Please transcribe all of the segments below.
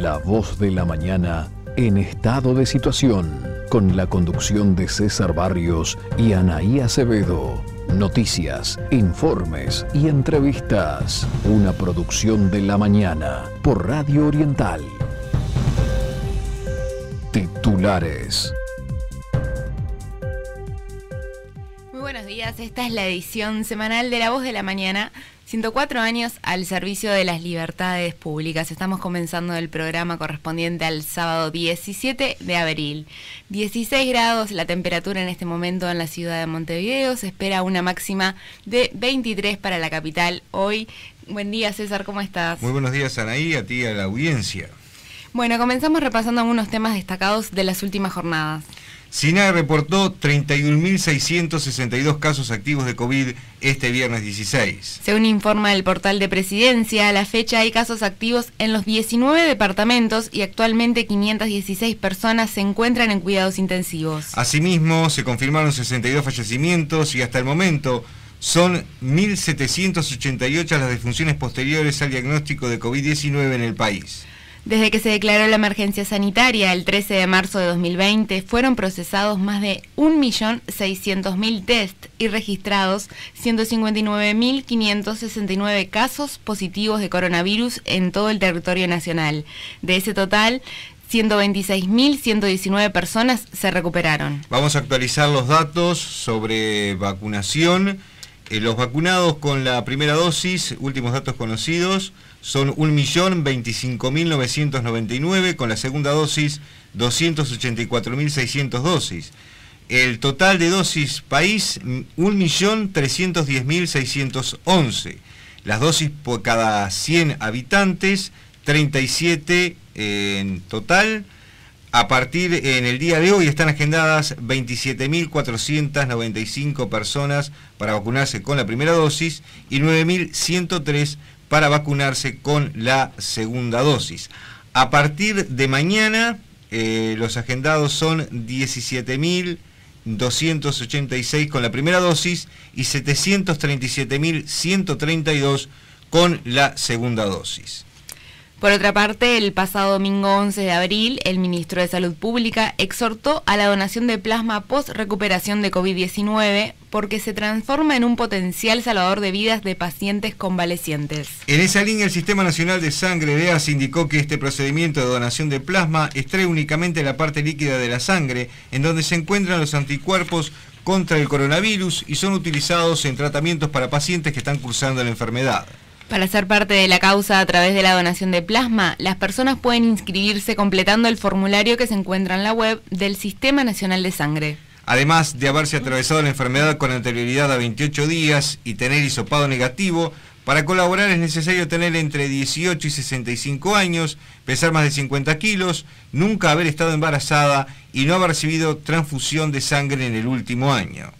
La Voz de la Mañana en estado de situación, con la conducción de César Barrios y Anaí Acevedo. Noticias, informes y entrevistas. Una producción de La Mañana por Radio Oriental. Titulares. Muy buenos días, esta es la edición semanal de La Voz de la Mañana. 104 años al servicio de las libertades públicas. Estamos comenzando el programa correspondiente al sábado 17 de abril. 16 grados la temperatura en este momento en la ciudad de Montevideo. Se espera una máxima de 23 para la capital hoy. Buen día, César, ¿cómo estás? Muy buenos días, Anaí, a ti y a la audiencia. Bueno, comenzamos repasando algunos temas destacados de las últimas jornadas. SINAE reportó 31.662 casos activos de COVID este viernes 16. Según informa el portal de Presidencia, a la fecha hay casos activos en los 19 departamentos y actualmente 516 personas se encuentran en cuidados intensivos. Asimismo, se confirmaron 62 fallecimientos y hasta el momento son 1.788 las defunciones posteriores al diagnóstico de COVID-19 en el país. Desde que se declaró la emergencia sanitaria el 13 de marzo de 2020, fueron procesados más de 1.600.000 test y registrados 159.569 casos positivos de coronavirus en todo el territorio nacional. De ese total, 126.119 personas se recuperaron. Vamos a actualizar los datos sobre vacunación. Los vacunados con la primera dosis, últimos datos conocidos, son 1.025.999, con la segunda dosis 284.600 dosis. El total de dosis país 1.310.611. Las dosis por cada 100 habitantes, 37 en total. A partir en el día de hoy están agendadas 27.495 personas para vacunarse con la primera dosis y 9.103 para vacunarse con la segunda dosis. A partir de mañana, los agendados son 17.286 con la primera dosis y 737.132 con la segunda dosis. Por otra parte, el pasado domingo 11 de abril, el ministro de Salud Pública exhortó a la donación de plasma post-recuperación de COVID-19 porque se transforma en un potencial salvador de vidas de pacientes convalecientes. En esa línea, el Sistema Nacional de Sangre, DEAS, indicó que este procedimiento de donación de plasma extrae únicamente la parte líquida de la sangre, en donde se encuentran los anticuerpos contra el coronavirus y son utilizados en tratamientos para pacientes que están cursando la enfermedad. Para ser parte de la causa a través de la donación de plasma, las personas pueden inscribirse completando el formulario que se encuentra en la web del Sistema Nacional de Sangre. Además de haberse atravesado la enfermedad con anterioridad a 28 días y tener hisopado negativo, para colaborar es necesario tener entre 18 y 65 años, pesar más de 50 kilos, nunca haber estado embarazada y no haber recibido transfusión de sangre en el último año.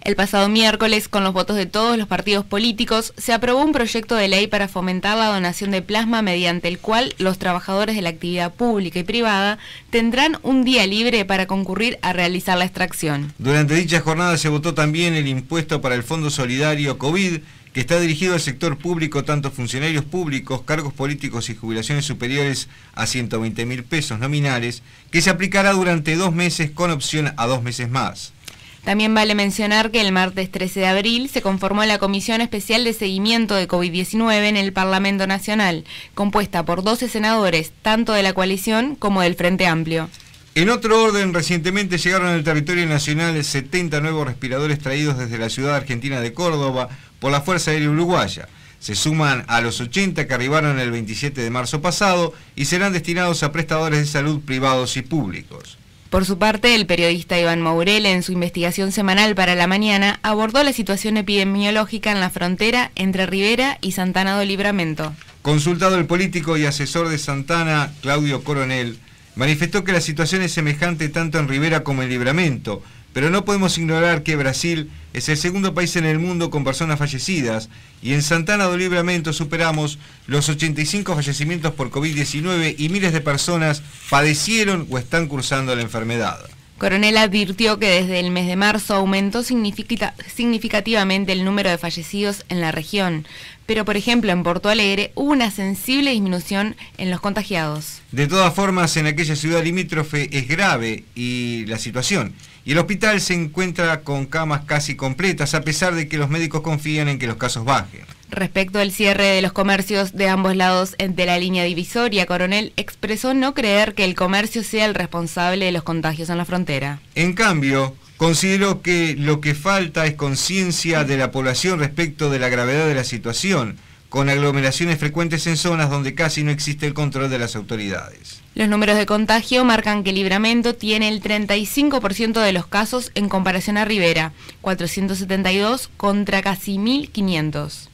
El pasado miércoles, con los votos de todos los partidos políticos, se aprobó un proyecto de ley para fomentar la donación de plasma mediante el cual los trabajadores de la actividad pública y privada tendrán un día libre para concurrir a realizar la extracción. Durante dicha jornada se votó también el impuesto para el Fondo Solidario COVID, que está dirigido al sector público, tanto funcionarios públicos, cargos políticos y jubilaciones superiores a 120.000 pesos nominales, que se aplicará durante 2 meses con opción a 2 meses más. También vale mencionar que el martes 13 de abril se conformó la Comisión Especial de Seguimiento de COVID-19 en el Parlamento Nacional, compuesta por 12 senadores, tanto de la coalición como del Frente Amplio. En otro orden, recientemente llegaron al territorio nacional 70 nuevos respiradores traídos desde la ciudad argentina de Córdoba por la Fuerza Aérea Uruguaya. Se suman a los 80 que arribaron el 27 de marzo pasado y serán destinados a prestadores de salud privados y públicos. Por su parte, el periodista Iván Mourel, en su investigación semanal para La Mañana, abordó la situación epidemiológica en la frontera entre Rivera y Santana do Livramento. Consultado el político y asesor de Santana, Claudio Coronel, manifestó que la situación es semejante tanto en Rivera como en Livramento, pero no podemos ignorar que Brasil es el segundo país en el mundo con personas fallecidas y en Santana do Livramento superamos los 85 fallecimientos por COVID-19 y miles de personas padecieron o están cursando la enfermedad. Coronel advirtió que desde el mes de marzo aumentó significativamente el número de fallecidos en la región, pero por ejemplo en Porto Alegre hubo una sensible disminución en los contagiados. De todas formas, en aquella ciudad limítrofe es grave la situación, y el hospital se encuentra con camas casi completas, a pesar de que los médicos confían en que los casos bajen. Respecto al cierre de los comercios de ambos lados de la línea divisoria, Coronel expresó no creer que el comercio sea el responsable de los contagios en la frontera. En cambio, consideró que lo que falta es conciencia de la población respecto de la gravedad de la situación, con aglomeraciones frecuentes en zonas donde casi no existe el control de las autoridades. Los números de contagio marcan que Libramento tiene el 35% de los casos en comparación a Rivera, 472 contra casi 1.500.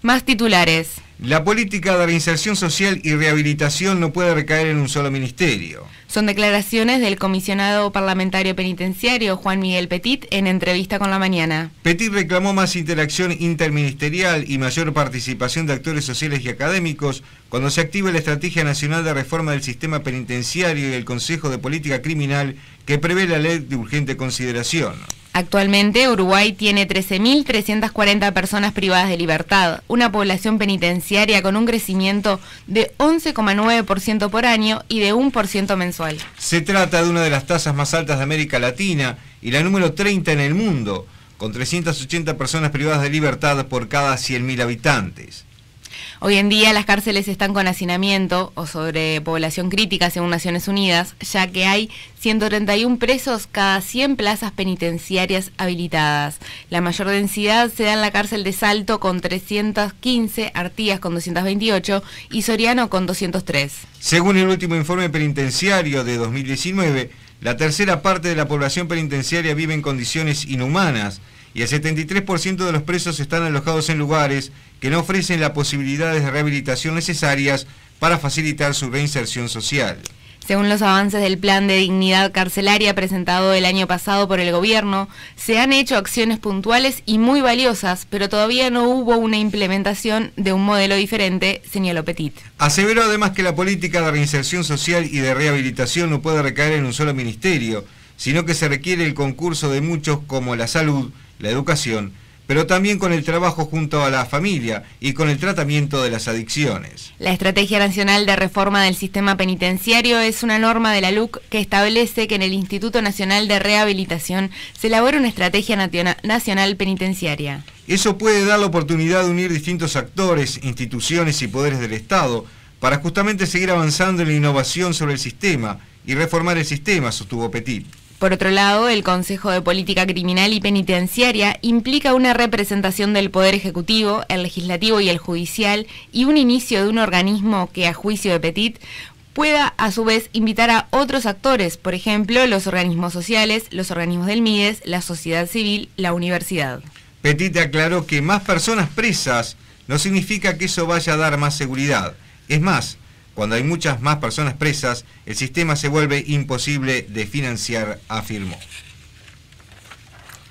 Más titulares. La política de reinserción social y rehabilitación no puede recaer en un solo ministerio. Son declaraciones del comisionado parlamentario penitenciario Juan Miguel Petit en entrevista con La Mañana. Petit reclamó más interacción interministerial y mayor participación de actores sociales y académicos cuando se active la Estrategia Nacional de Reforma del Sistema Penitenciario y el Consejo de Política Criminal que prevé la ley de urgente consideración. Actualmente, Uruguay tiene 13.340 personas privadas de libertad, una población penitenciaria con un crecimiento de 11,9% por año y de 1% mensual. Se trata de una de las tasas más altas de América Latina y la número 30 en el mundo, con 380 personas privadas de libertad por cada 100.000 habitantes. Hoy en día las cárceles están con hacinamiento o sobrepoblación crítica según Naciones Unidas, ya que hay 131 presos cada 100 plazas penitenciarias habilitadas. La mayor densidad se da en la cárcel de Salto con 315, Artigas con 228 y Soriano con 203. Según el último informe penitenciario de 2019, la tercera parte de la población penitenciaria vive en condiciones inhumanas y el 73% de los presos están alojados en lugares que no ofrecen las posibilidades de rehabilitación necesarias para facilitar su reinserción social. Según los avances del Plan de Dignidad Carcelaria presentado el año pasado por el gobierno, se han hecho acciones puntuales y muy valiosas, pero todavía no hubo una implementación de un modelo diferente, señaló Petit. Aseveró además que la política de reinserción social y de rehabilitación no puede recaer en un solo ministerio, sino que se requiere el concurso de muchos como la salud, la educación, pero también con el trabajo junto a la familia y con el tratamiento de las adicciones. La Estrategia Nacional de Reforma del Sistema Penitenciario es una norma de la LUC que establece que en el Instituto Nacional de Rehabilitación se elabora una estrategia nacional penitenciaria. Eso puede dar la oportunidad de unir distintos actores, instituciones y poderes del Estado para justamente seguir avanzando en la innovación sobre el sistema y reformar el sistema, sostuvo Petit. Por otro lado, el Consejo de Política Criminal y Penitenciaria implica una representación del Poder Ejecutivo, el Legislativo y el Judicial y un inicio de un organismo que, a juicio de Petit, pueda a su vez invitar a otros actores, por ejemplo, los organismos sociales, los organismos del MIDES, la sociedad civil, la universidad. Petit aclaró que más personas presas no significa que eso vaya a dar más seguridad. Es más, cuando hay muchas más personas presas, el sistema se vuelve imposible de financiar, afirmó.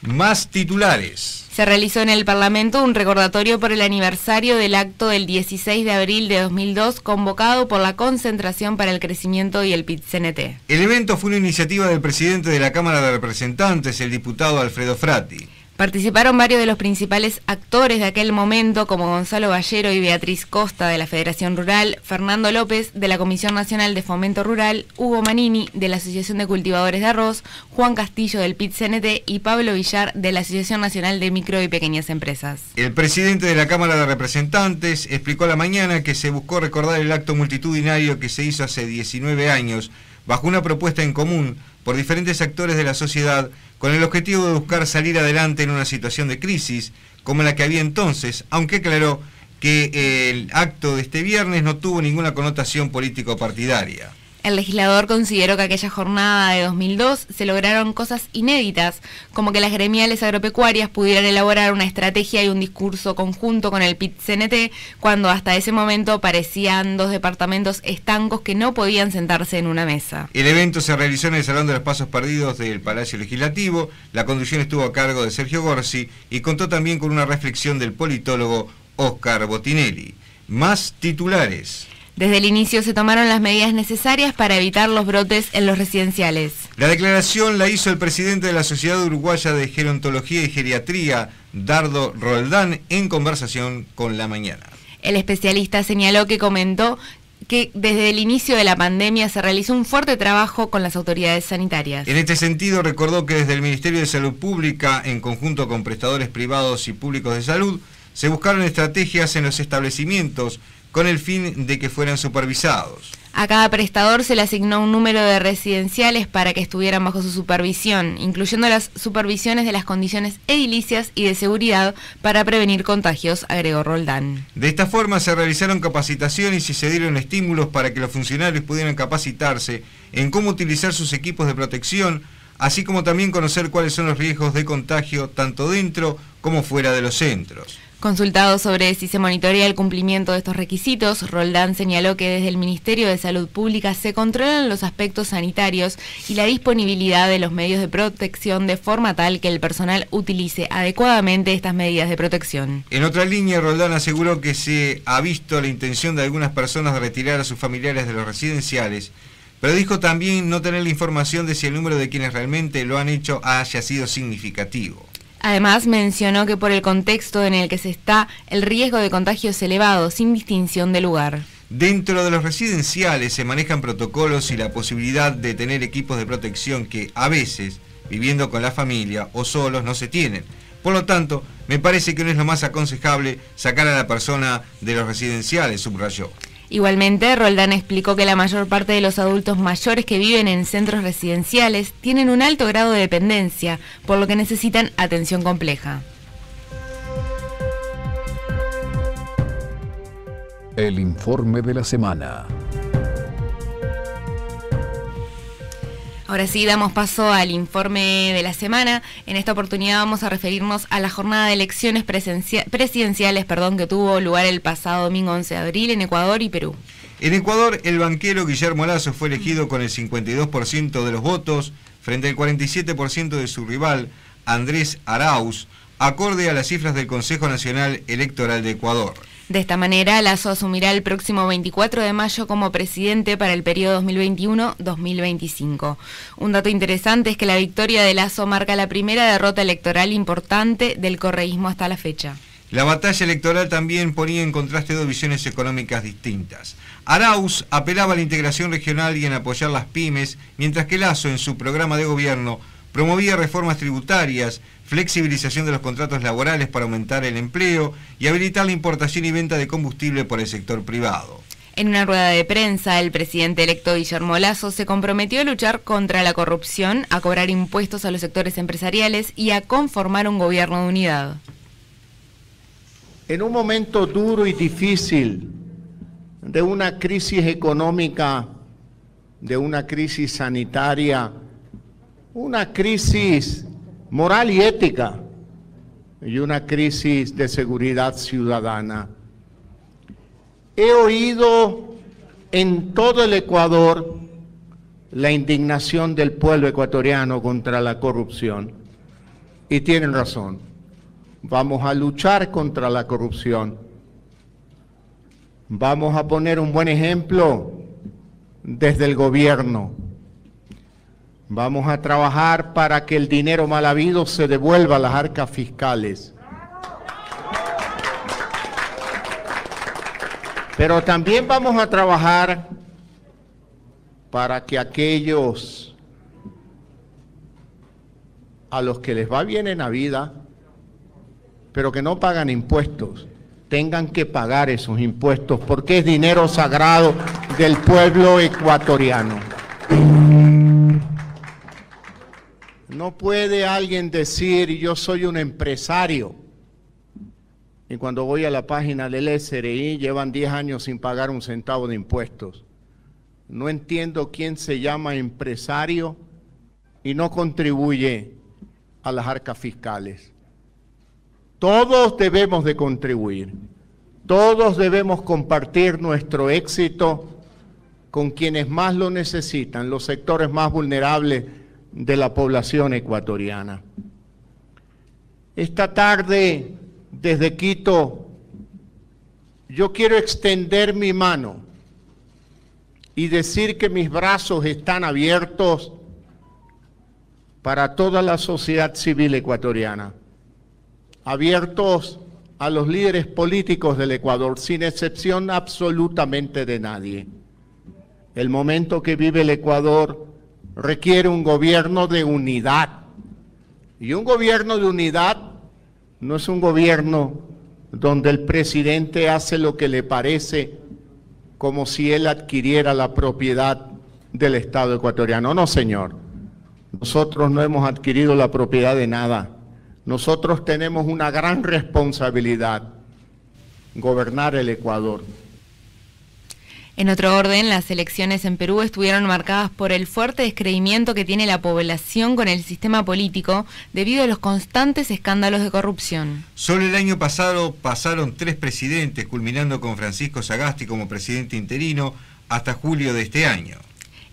Más titulares. Se realizó en el Parlamento un recordatorio por el aniversario del acto del 16 de abril de 2002 convocado por la Concentración para el Crecimiento y el PIT-CNT. El evento fue una iniciativa del presidente de la Cámara de Representantes, el diputado Alfredo Frati. Participaron varios de los principales actores de aquel momento, como Gonzalo Ballero y Beatriz Costa de la Federación Rural, Fernando López de la Comisión Nacional de Fomento Rural, Hugo Manini de la Asociación de Cultivadores de Arroz, Juan Castillo del PIT-CNT y Pablo Villar de la Asociación Nacional de Micro y Pequeñas Empresas. El presidente de la Cámara de Representantes explicó a La Mañana que se buscó recordar el acto multitudinario que se hizo hace 19 años, bajo una propuesta en común por diferentes actores de la sociedad, con el objetivo de buscar salir adelante en una situación de crisis como la que había entonces, aunque aclaró que el acto de este viernes no tuvo ninguna connotación político-partidaria. El legislador consideró que aquella jornada de 2002 se lograron cosas inéditas, como que las gremiales agropecuarias pudieran elaborar una estrategia y un discurso conjunto con el PIT-CNT, cuando hasta ese momento parecían dos departamentos estancos que no podían sentarse en una mesa. El evento se realizó en el Salón de los Pasos Perdidos del Palacio Legislativo. La conducción estuvo a cargo de Sergio Gorsi y contó también con una reflexión del politólogo Óscar Botinelli. Más titulares. Desde el inicio se tomaron las medidas necesarias para evitar los brotes en los residenciales. La declaración la hizo el presidente de la Sociedad Uruguaya de Gerontología y Geriatría, Dardo Roldán, en conversación con La Mañana. El especialista señaló que comentó que desde el inicio de la pandemia se realizó un fuerte trabajo con las autoridades sanitarias. En este sentido, recordó que desde el Ministerio de Salud Pública, en conjunto con prestadores privados y públicos de salud, se buscaron estrategias en los establecimientos con el fin de que fueran supervisados. A cada prestador se le asignó un número de residenciales para que estuvieran bajo su supervisión, incluyendo las supervisiones de las condiciones edilicias y de seguridad para prevenir contagios, agregó Roldán. De esta forma se realizaron capacitaciones y se dieron estímulos para que los funcionarios pudieran capacitarse en cómo utilizar sus equipos de protección, así como también conocer cuáles son los riesgos de contagio tanto dentro como fuera de los centros. Consultado sobre si se monitorea el cumplimiento de estos requisitos, Roldán señaló que desde el Ministerio de Salud Pública se controlan los aspectos sanitarios y la disponibilidad de los medios de protección de forma tal que el personal utilice adecuadamente estas medidas de protección. En otra línea, Roldán aseguró que se ha visto la intención de algunas personas de retirar a sus familiares de los residenciales, pero dijo también no tener la información de si el número de quienes realmente lo han hecho haya sido significativo. Además, mencionó que por el contexto en el que se está, el riesgo de contagio es elevado, sin distinción de lugar. Dentro de los residenciales se manejan protocolos y la posibilidad de tener equipos de protección que a veces, viviendo con la familia o solos, no se tienen. Por lo tanto, me parece que no es lo más aconsejable sacar a la persona de los residenciales, subrayó. Igualmente, Roldán explicó que la mayor parte de los adultos mayores que viven en centros residenciales tienen un alto grado de dependencia, por lo que necesitan atención compleja. El informe de la semana. Ahora sí, damos paso al informe de la semana. En esta oportunidad vamos a referirnos a la jornada de elecciones presidenciales que tuvo lugar el pasado domingo 11 de abril en Ecuador y Perú. En Ecuador, el banquero Guillermo Lasso fue elegido con el 52% de los votos frente al 47% de su rival, Andrés Arauz, acorde a las cifras del Consejo Nacional Electoral de Ecuador. De esta manera, Lasso asumirá el próximo 24 de mayo como presidente para el periodo 2021-2025. Un dato interesante es que la victoria de Lasso marca la primera derrota electoral importante del correísmo hasta la fecha. La batalla electoral también ponía en contraste dos visiones económicas distintas. Arauz apelaba a la integración regional y en apoyar las pymes, mientras que Lasso, en su programa de gobierno, promovía reformas tributarias, flexibilización de los contratos laborales para aumentar el empleo y habilitar la importación y venta de combustible por el sector privado. En una rueda de prensa, el presidente electo Guillermo Lasso se comprometió a luchar contra la corrupción, a cobrar impuestos a los sectores empresariales y a conformar un gobierno de unidad. En un momento duro y difícil de una crisis económica, de una crisis sanitaria, una crisis moral y ética y una crisis de seguridad ciudadana. He oído en todo el Ecuador la indignación del pueblo ecuatoriano contra la corrupción y tienen razón. Vamos a luchar contra la corrupción. Vamos a poner un buen ejemplo desde el gobierno. Vamos a trabajar para que el dinero mal habido se devuelva a las arcas fiscales. Pero también vamos a trabajar para que aquellos a los que les va bien en la vida, pero que no pagan impuestos, tengan que pagar esos impuestos porque es dinero sagrado del pueblo ecuatoriano. No puede alguien decir, yo soy un empresario, y cuando voy a la página del SRI llevan 10 años sin pagar un centavo de impuestos. No entiendo quién se llama empresario y no contribuye a las arcas fiscales. Todos debemos de contribuir, todos debemos compartir nuestro éxito con quienes más lo necesitan, los sectores más vulnerables de la población ecuatoriana. Esta tarde, desde Quito, yo quiero extender mi mano y decir que mis brazos están abiertos para toda la sociedad civil ecuatoriana, abiertos a los líderes políticos del Ecuador, sin excepción absolutamente de nadie. El momento que vive el Ecuador requiere un gobierno de unidad, y un gobierno de unidad no es un gobierno donde el presidente hace lo que le parece como si él adquiriera la propiedad del Estado ecuatoriano. No, señor. Nosotros no hemos adquirido la propiedad de nada. Nosotros tenemos una gran responsabilidad: gobernar el Ecuador. En otro orden, las elecciones en Perú estuvieron marcadas por el fuerte descreimiento que tiene la población con el sistema político debido a los constantes escándalos de corrupción. Solo el año pasado pasaron 3 presidentes, culminando con Francisco Sagasti como presidente interino hasta julio de este año.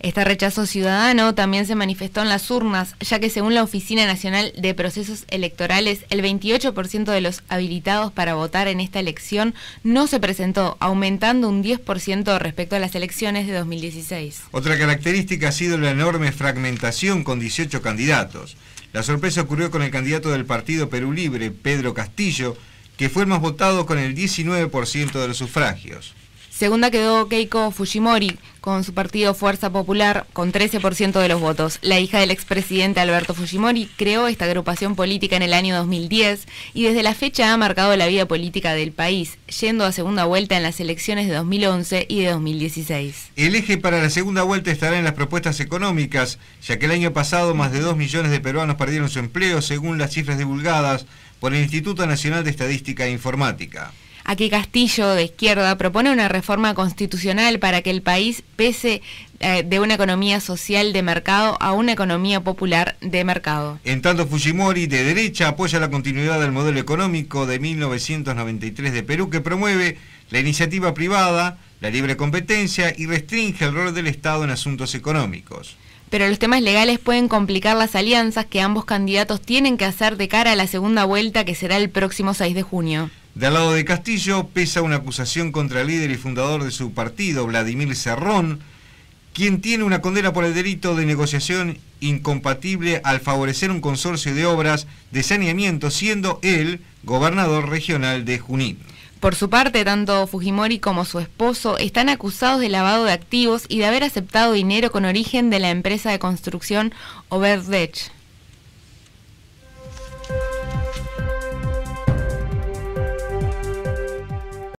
Este rechazo ciudadano también se manifestó en las urnas, ya que según la Oficina Nacional de Procesos Electorales, el 28% de los habilitados para votar en esta elección no se presentó, aumentando un 10% respecto a las elecciones de 2016. Otra característica ha sido la enorme fragmentación con 18 candidatos. La sorpresa ocurrió con el candidato del Partido Perú Libre, Pedro Castillo, que fue el más votado con el 19% de los sufragios. Segunda quedó Keiko Fujimori, con su partido Fuerza Popular, con 13% de los votos. La hija del expresidente Alberto Fujimori creó esta agrupación política en el año 2010 y desde la fecha ha marcado la vida política del país, yendo a segunda vuelta en las elecciones de 2011 y de 2016. El eje para la segunda vuelta estará en las propuestas económicas, ya que el año pasado más de 2 millones de peruanos perdieron su empleo, según las cifras divulgadas por el Instituto Nacional de Estadística e Informática. Aquí Castillo, de izquierda, propone una reforma constitucional para que el país pase de una economía social de mercado a una economía popular de mercado. En tanto, Fujimori, de derecha, apoya la continuidad del modelo económico de 1993 de Perú, que promueve la iniciativa privada, la libre competencia y restringe el rol del Estado en asuntos económicos. Pero los temas legales pueden complicar las alianzas que ambos candidatos tienen que hacer de cara a la segunda vuelta, que será el próximo 6 de junio. Del lado de Castillo pesa una acusación contra el líder y fundador de su partido, Vladimir Cerrón, quien tiene una condena por el delito de negociación incompatible al favorecer un consorcio de obras de saneamiento, siendo él gobernador regional de Junín. Por su parte, tanto Fujimori como su esposo están acusados de lavado de activos y de haber aceptado dinero con origen de la empresa de construcción Overdech.